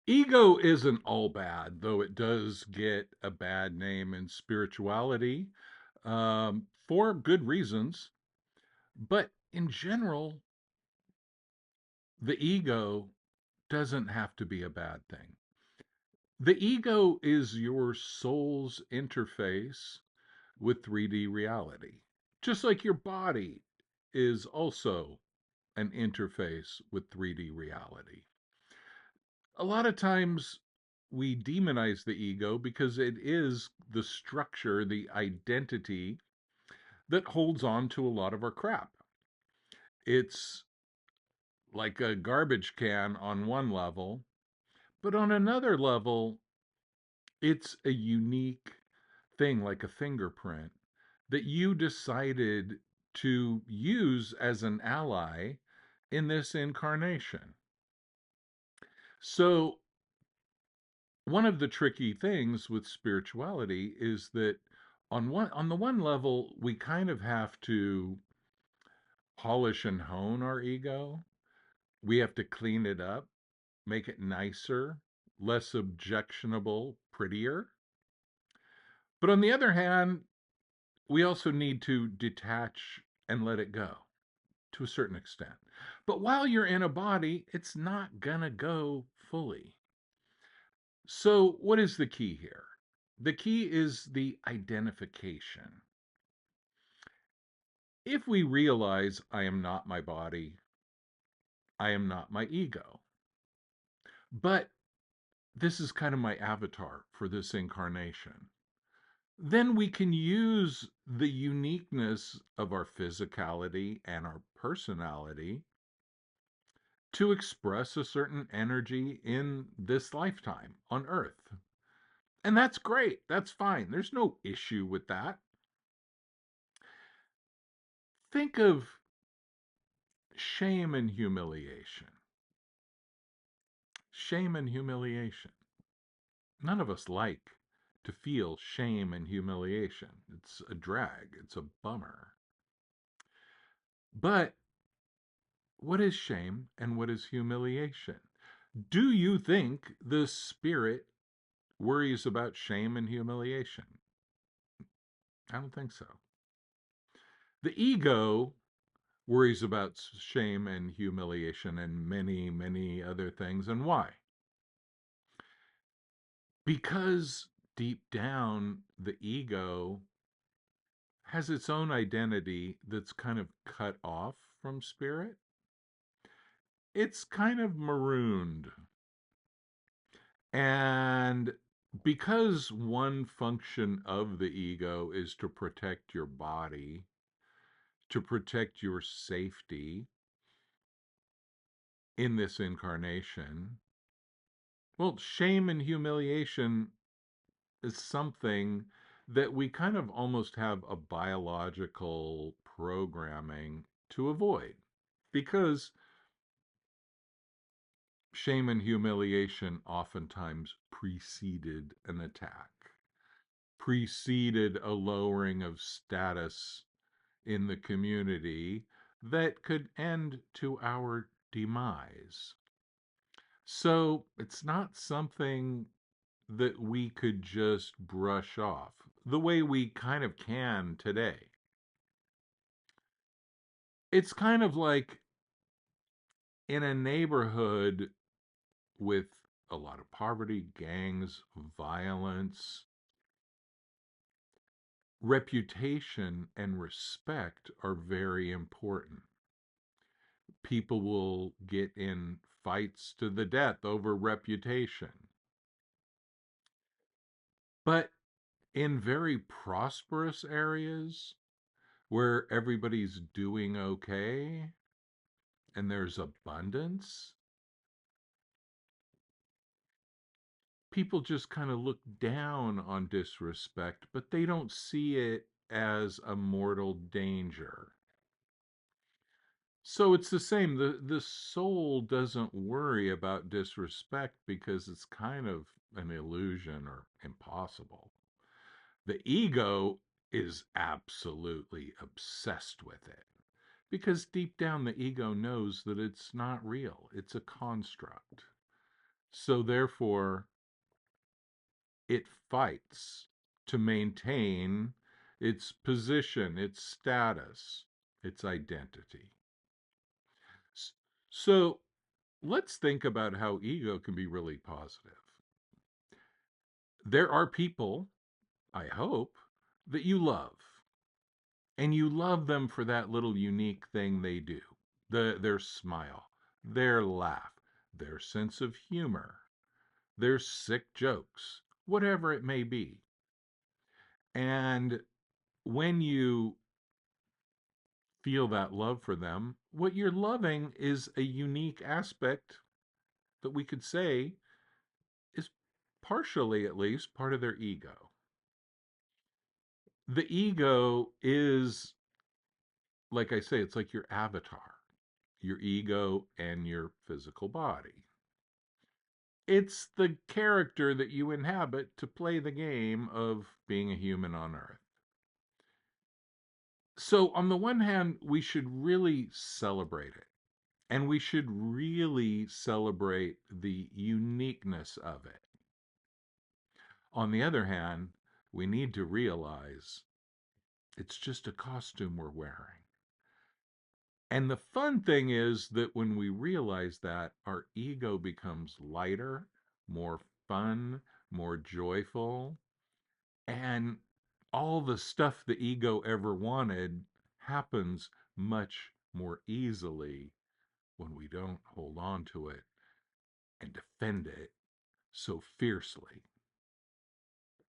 Ego isn't all bad, though it does get a bad name in spirituality for good reasons. But in general, the ego doesn't have to be a bad thing. The ego is your soul's interface with 3D reality, just like your body is also an interface with 3D reality. A lot of times we demonize the ego because it is the structure, the identity that holds on to a lot of our crap. It's like a garbage can on one level, but on another level, it's a unique thing like a fingerprint that you decided to use as an ally in this incarnation. So, one of the tricky things with spirituality is that on the one level we kind of have to polish and hone our ego. We have to clean it up, make it nicer, less objectionable, prettier. But on the other hand, we also need to detach and let it go to a certain extent. But while you're in a body, it's not gonna go fully. So, what is the key here? The key is the identification. If we realize I am not my body, I am not my ego, but this is kind of my avatar for this incarnation, then we can use the uniqueness of our physicality and our personality to express a certain energy in this lifetime on Earth. And that's great. That's fine. There's no issue with that. Think of shame and humiliation. Shame and humiliation. None of us like to feel shame and humiliation. It's a drag, it's a bummer. But what is shame and what is humiliation? Do you think the spirit worries about shame and humiliation? I don't think so. The ego worries about shame and humiliation and many, many other things. And why? Because deep down, the ego has its own identity that's kind of cut off from spirit. It's kind of marooned. And because one function of the ego is to protect your body, to protect your safety in this incarnation, well, shame and humiliation is something that we kind of almost have a biological programming to avoid because shame and humiliation oftentimes preceded an attack, preceded a lowering of status in the community that could end to our demise. So it's not something that we could just brush off the way we kind of can today. It's kind of like in a neighborhood with a lot of poverty, gangs, violence, reputation and respect are very important. People will get in fights to the death over reputation. But in very prosperous areas where everybody's doing okay and there's abundance, people just kind of look down on disrespect, but they don't see it as a mortal danger. So it's the same. The soul doesn't worry about disrespect because it's kind of an illusion or impossible. The ego is absolutely obsessed with it because deep down the ego knows that it's not real. It's a construct. So therefore, it fights to maintain its position, its status, its identity. So let's think about how ego can be really positive. There are people, I hope, that you love, and you love them for that little unique thing they do, their smile, their laugh, their sense of humor, their sick jokes, whatever it may be. And when you feel that love for them, what you're loving is a unique aspect that we could say is partially, at least, part of their ego. The ego is, like I say, it's like your avatar, your ego and your physical body. It's the character that you inhabit to play the game of being a human on Earth. So, on the one hand, we should really celebrate it. And we should really celebrate the uniqueness of it. On the other hand, we need to realize it's just a costume we're wearing. And the fun thing is that when we realize that, our ego becomes lighter, more fun, more joyful, and all the stuff the ego ever wanted happens much more easily when we don't hold on to it and defend it so fiercely.